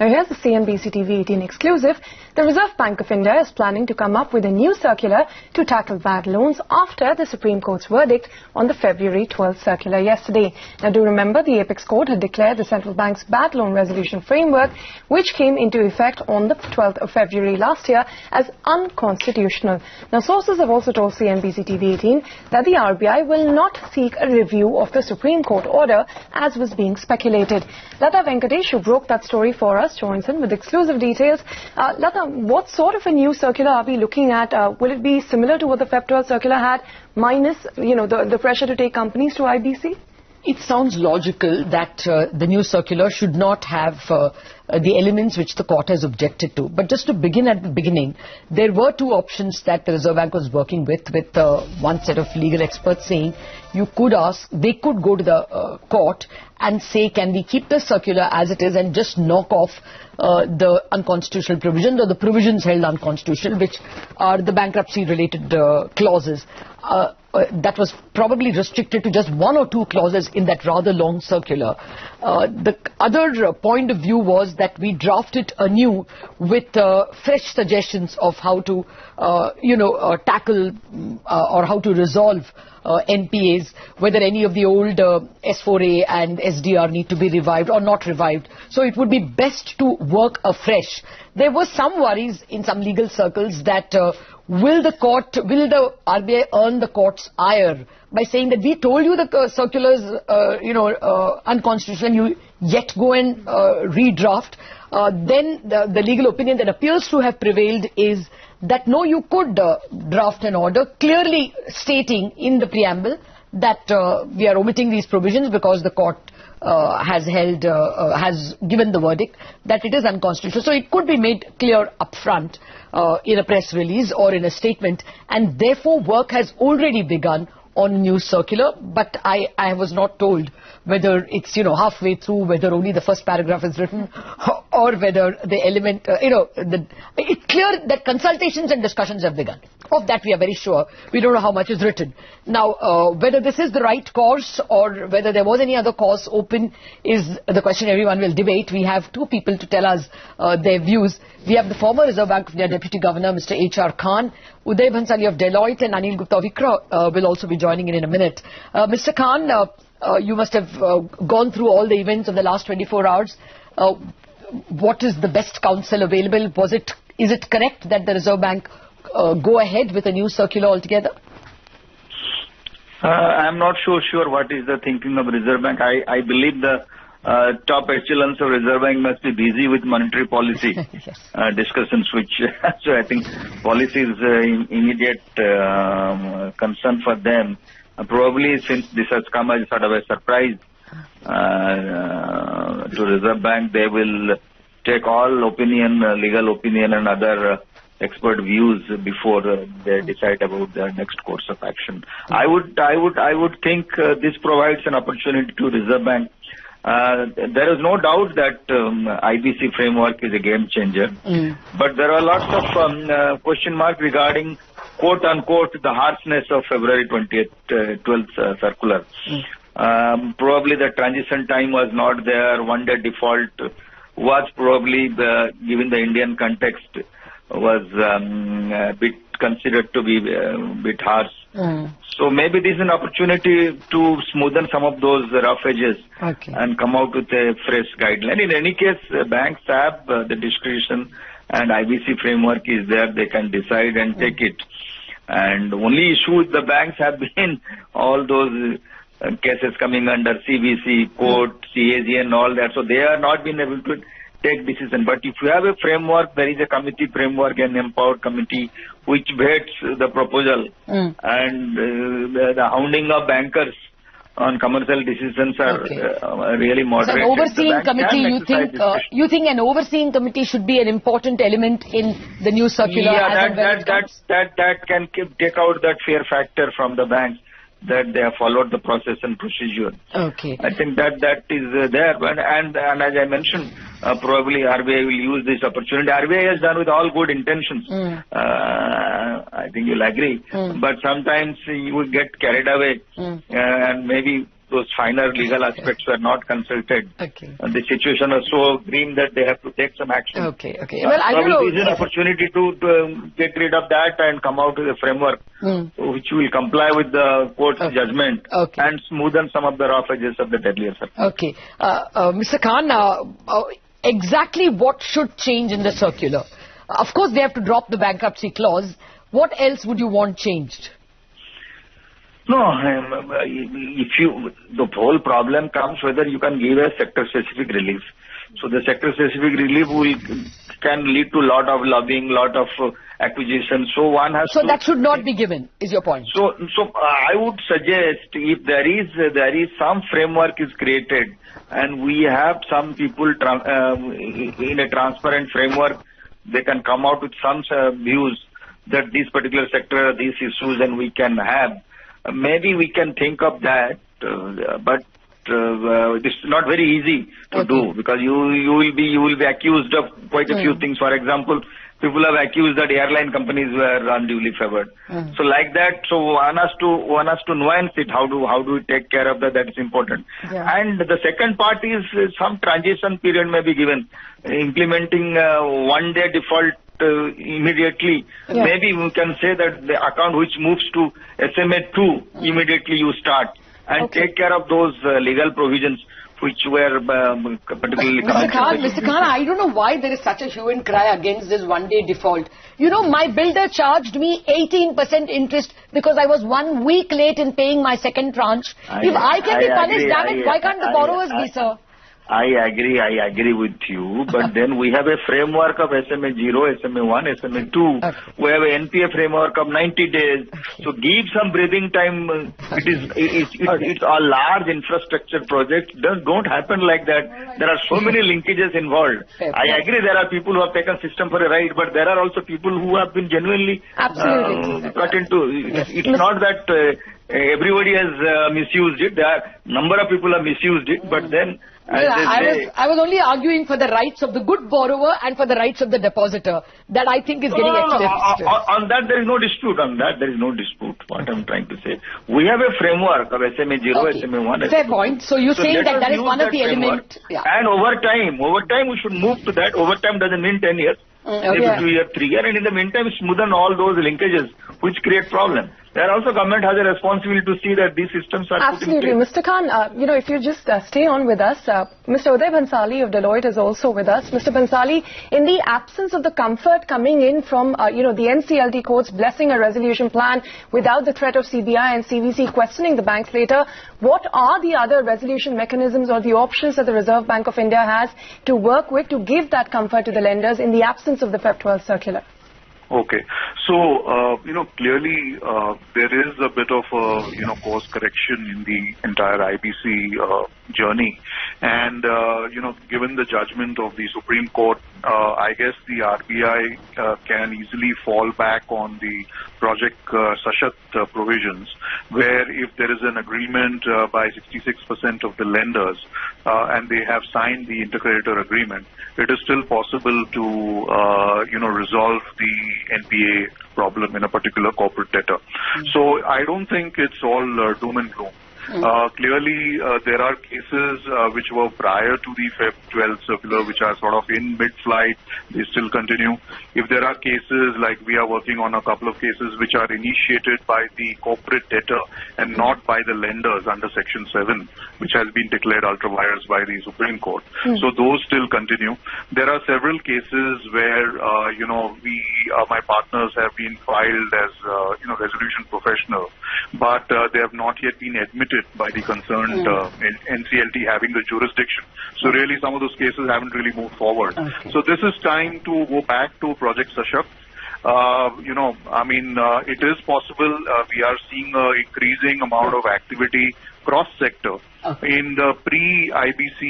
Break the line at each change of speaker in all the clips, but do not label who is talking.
Now here's the CNBC TV18 exclusive. The Reserve Bank of India is planning to come up with a new circular to tackle bad loans after the Supreme Court's verdict on the February 12th circular yesterday. Now do remember, the Apex Court had declared the central bank's bad loan resolution framework, which came into effect on the 12th of February last year, as unconstitutional. Now sources have also told CNBC TV18 that the RBI will not seek a review of the Supreme Court order, as was being speculated. Lata Venkatesh, who broke that story for us, joins in with exclusive details. Lata, what sort of a new circular are we looking at? Will it be similar to what the Feb 12 circular had, minus, the pressure to take companies to IBC?
It sounds logical that the new circular should not have the elements which the court has objected to. But just to begin at the beginning, there were two options that the Reserve Bank was working with one set of legal experts saying they could go to the court and say, can we keep the circular as it is and just knock off the unconstitutional provisions, or the provisions held unconstitutional, which are the bankruptcy-related clauses. That was probably restricted to just one or two clauses in that rather long circular. The other point of view was that we drafted anew with fresh suggestions of how to, tackle or how to resolve NPAs, whether any of the old S4A and SDR need to be revived or not revived. So it would be best to work afresh. There were some worries in some legal circles that will the RBI earn the court's ire by saying that we told you the circular is unconstitutional, you yet go and redraft. Then the legal opinion that appears to have prevailed is that no, you could draft an order clearly stating in the preamble that we are omitting these provisions because the court has given the verdict that it is unconstitutional. So it could be made clear upfront in a press release or in a statement, and therefore work has already begun on new circular, but I was not told whether it's halfway through, whether only the first paragraph is written, or whether the element it's clear that consultations and discussions have begun. Of that we are very sure. We don't know how much is written. Now whether this is the right course or whether there was any other course open is the question everyone will debate. We have two people to tell us their views. We have the former Reserve Bank of India Deputy Governor, Mr. H.R. Khan, Uday Bhansali of Deloitte, and Anil Gupta of ICRA will also be joining in a minute. Mr. Khan, you must have gone through all the events of the last 24 hours. What is the best counsel available? Is it correct that the Reserve Bank go ahead with a new circular altogether?
I'm not sure what is the thinking of Reserve Bank. I believe the top echelons of Reserve Bank must be busy with monetary policy yes. Discussions, which so I think policy is immediate concern for them. Probably since this has come as sort of a surprise to Reserve Bank, they will take all opinion, legal opinion and other expert views before they decide about their next course of action. I would think this provides an opportunity to Reserve Bank. There is no doubt that IBC framework is a game changer, but there are lots of question marks regarding quote unquote the harshness of February 12th circular. Probably the transition time was not there. One day default was probably, given the Indian context, was a bit considered to be a bit harsh. So maybe this is an opportunity to smoothen some of those rough edges and come out with a fresh guideline. In any case, banks have the discretion, and IBC framework is there. They can decide and take it. And only issue with the banks have been all those cases coming under CBC, court, CAG and all that. So they are not been able to take decision. But if you have a framework, there is a committee framework, an empowered committee which vets the proposal, and the hounding of bankers on commercial decisions are really moderate.
So an overseeing committee, you think an overseeing committee should be an important element in the new circular?
Yeah, that can take out that fear factor from the banks, that they have followed the process and procedure. I think that is there. And as I mentioned, probably RBI will use this opportunity. RBI has done with all good intentions. I think you'll agree. But sometimes you will get carried away and maybe those finer legal aspects were not consulted.
Okay.
And the situation was so grim that they have to take some action.
Okay. Well, I don't know.
This is an opportunity to get rid of that and come out with a framework which will comply with the court's judgment and smoothen some of the rough edges of the earlier circular.
Okay. Mr. Khan, exactly what should change in the circular? Of course, they have to drop the bankruptcy clause. What else would you want changed?
No, the whole problem comes whether you can give a sector-specific relief. So the sector-specific relief can lead to a lot of lobbying, lot of acquisition. So one has to...
So that should not be given, is your point?
So I would suggest if there is some framework is created and we have some people in a transparent framework, they can come out with some views that this particular sector, these issues, and we can have. Maybe we can think of that, but it's not very easy to do because you will be accused of quite a few things. For example, people have accused that airline companies were unduly favored. So like that, so one has to nuance it. How do we take care of that? That is important. And the second part is some transition period may be given, implementing one-day default. Immediately, maybe we can say that the account which moves to SMA2, immediately you start and take care of those legal provisions which were particularly...
Mr. Khan, I don't know why there is such a hue and cry against this one-day default. You know, my builder charged me 18% interest because I was 1 week late in paying my second tranche. If I can be punished, damn it, why can't the borrowers be, sir?
I agree with you, but then we have a framework of SMA 0, SMA 1, SMA 2. We have an NPA framework of 90 days. So give some breathing time. It's a large infrastructure project. Don't happen like that. There are so many linkages involved. I agree there are people who have taken system for a ride, but there are also people who have been genuinely cut into. It's not that everybody has misused it. There are number of people have misused it, but then
I was only arguing for the rights of the good borrower and for the rights of the depositor. That I think is getting extended.
On that there is no dispute. What I'm trying to say. We have a framework of SMA 0, SMA 1.
Fair point. So you're saying that is one of the elements.
And over time we should move to that. Over time doesn't mean 10 years. Maybe 2 years, 3 years. And in the meantime, smoothen all those linkages which create problems. There also government has a responsibility to see that these systems are put in place.
Mr. Khan, if you just stay on with us, Mr. Uday Bhansali of Deloitte is also with us. Mr. Bhansali, in the absence of the comfort coming in from, the NCLT courts blessing a resolution plan without the threat of CBI and CVC questioning the banks later, what are the other resolution mechanisms or the options that the Reserve Bank of India has to work with to give that comfort to the lenders in the absence of the Feb 12 circular?
Okay. So, clearly there is a bit of a, course correction in the entire IBC journey. And, given the judgment of the Supreme Court, I guess the RBI can easily fall back on the Project Sashat provisions, where if there is an agreement by 66% of the lenders and they have signed the intercreditor agreement, it is still possible to, resolve the NPA problem in a particular corporate debtor. So I don't think it's all doom and gloom. Clearly, there are cases which were prior to the Feb 12 circular, which are sort of in mid-flight. They still continue. If there are cases, like we are working on a couple of cases which are initiated by the corporate debtor and not by the lenders under Section 7, which has been declared ultra vires by the Supreme Court. So those still continue. There are several cases where, my partners have been filed as, resolution professional, but they have not yet been admitted by the concerned NCLT having the jurisdiction. So really some of those cases haven't really moved forward. So this is time to go back to Project Sashat. It is possible. We are seeing an increasing amount of activity cross-sector in the pre-IBC,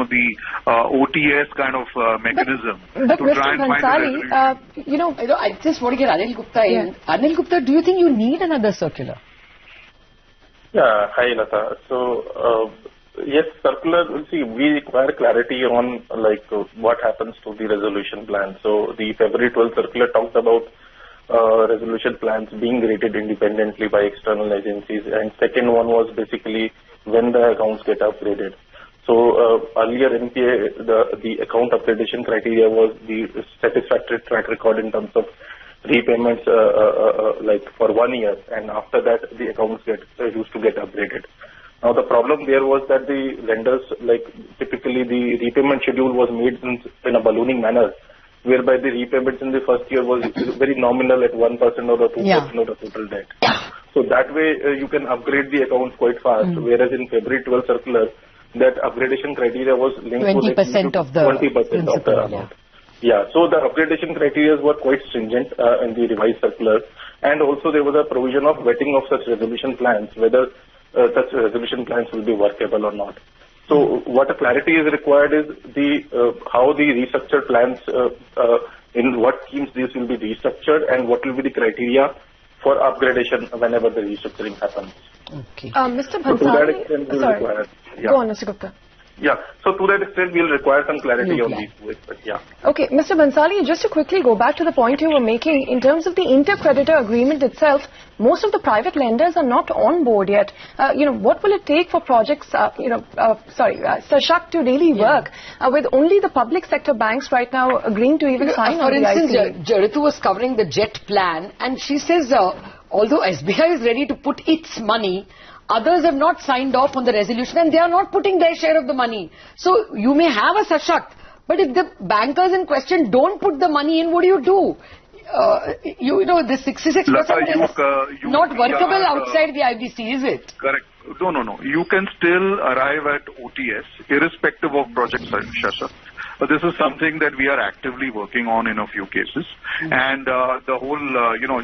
the OTS kind of mechanism
but
to
Mr.
try and
Bhansali,
find a
I just want to get Anil Gupta in. Anil Gupta, do you think you need another circular?
Yeah, hi Lata. So, yes, circular, we require clarity on what happens to the resolution plan. So, the February 12 circular talked about resolution plans being rated independently by external agencies, and second one was basically when the accounts get upgraded. So earlier NPA, the account upgradation criteria was the satisfactory track record in terms of repayments like for 1 year, and after that the accounts used to get upgraded. Now the problem there was that the lenders, like typically the repayment schedule was made in a ballooning manner, whereby the repayments in the first year was very nominal at 1% or 2% of the total debt. So that way you can upgrade the accounts quite fast, whereas in February 12 circular, that upgradation criteria was linked
20% of the
20% of the amount. Yeah, so the upgradation criteria were quite stringent in the revised circular, and also there was a provision of vetting of such resolution plans, whether such resolution plans will be workable or not. So what a clarity is required is how the restructured plans, in what schemes these will be restructured, and what will be the criteria for upgradation whenever the restructuring happens.
Okay.
Mr. Bhansali, go on, Mr. Gupta.
Yeah, so to that extent, we'll require some clarity on these two aspects. Yeah.
Okay, Mr. Bhansali, just to quickly go back to the point you were making, in terms of the inter-creditor agreement itself, most of the private lenders are not on board yet. What will it take for projects, Sashak to really work with only the public sector banks right now agreeing to even sign on the ICRA?
For instance, Ritu was covering the JET plan, and she says, although SBI is ready to put its money, others have not signed off on the resolution and they are not putting their share of the money. So you may have a Sashakt, but if the bankers in question don't put the money in, what do you do? The 66% is not workable outside the IBC, is it?
Correct. No. You can still arrive at OTS irrespective of project Shashakt. But this is something that we are actively working on in a few cases. And the whole,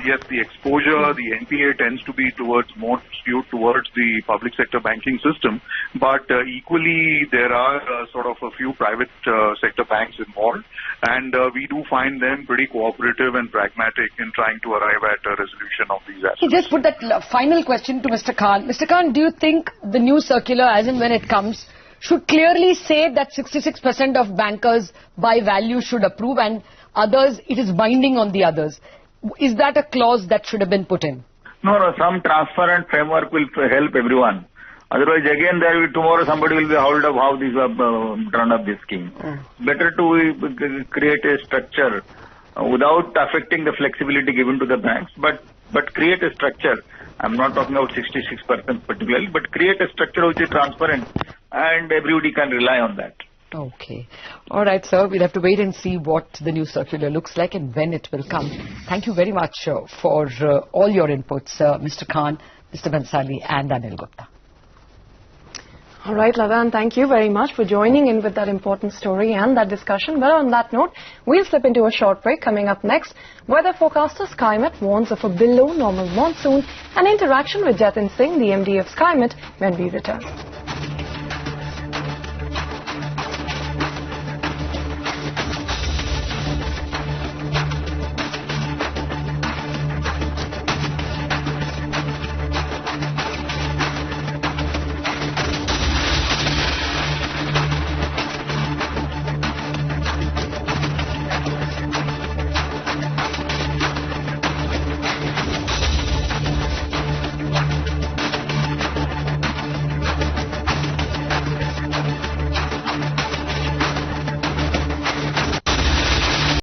yes, the exposure, the NPA tends to be more skewed towards the public sector banking system. But equally, there are sort of a few private sector banks involved. And we do find them pretty cooperative and pragmatic in trying to arrive at a resolution of these aspects.
Just put that final question to Mr. Khan. Mr. Khan, do you think the new circular, as and when it comes, should clearly say that 66% of bankers by value should approve and others, it is binding on the others? Is that a clause that should have been put in?
No, some transparent framework will help everyone. Otherwise, again, tomorrow somebody will be held up how these have drawn up this scheme. Better to create a structure without affecting the flexibility given to the banks, but create a structure. I'm not talking about 66% particularly, but create a structure which is transparent and everybody can rely on that.
Okay. All right, sir. We'll have to wait and see what the new circular looks like and when it will come. Thank you very much for all your inputs, Mr. Khan, Mr. Bhansali and Anil Gupta.
All right, Ladan, thank you very much for joining in with that important story and that discussion. But on that note, we'll slip into a short break. Coming up next, weather forecaster SkyMet warns of a below normal monsoon and interaction with Jatin Singh, the MD of SkyMet, when we return.